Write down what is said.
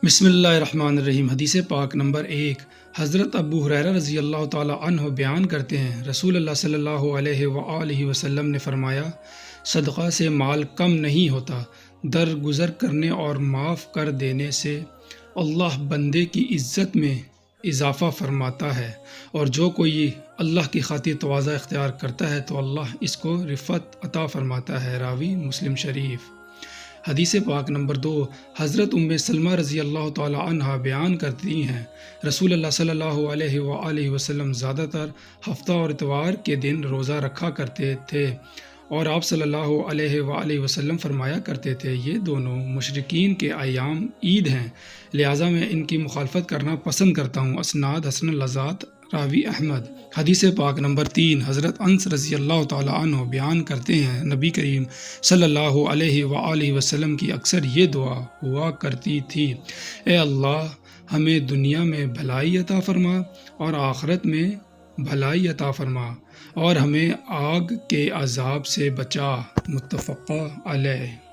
بسم اللہ الرحمن الرحیم۔ حدیث پاک نمبر 1۔ حضرت ابو ہریرہ رضی اللہ تعالی عنہ بیان کرتے ہیں، رسول اللہ صلی اللہ علیہ وآلہ وسلم نے فرمایا، صدقہ سے مال کم نہیں ہوتا، درگزر کرنے اور معاف کر دینے سے اللہ بندے کی عزت میں اضافہ فرماتا ہے، اور جو کوئی اللہ کی خاطر تواضع اختیار کرتا ہے تو اللہ اس کو رفعت عطا فرماتا ہے۔ راوی مسلم شریف۔ حدیث پاک نمبر 2۔ حضرت ام سلمہ رضی اللہ تعالی عنہ بیان کرتی ہیں، رسول اللہ صلی اللہ علیہ وآلہ وسلم زیادہ تر ہفتہ اور اتوار کے دن روزہ رکھا کرتے تھے، اور آپ صلی اللہ علیہ وآلہ وسلم فرمایا کرتے تھے، یہ دونوں مشرکین کے ایام عید ہیں، لہٰذا میں ان کی مخالفت کرنا پسند کرتا ہوں۔ اسناد حسن الذات، راوی احمد۔ حدیث پاک نمبر 3۔ حضرت انس رضی اللہ تعالی عنہ بیان کرتے ہیں، نبی کریم صلی اللہ علیہ وآلہ وسلم کی اکثر یہ دعا ہوا کرتی تھی، اے اللہ ہمیں دنیا میں بھلائی عطا فرما اور آخرت میں بھلائی عطا فرما، اور ہمیں آگ کے عذاب سے بچا۔ متفق علیہ۔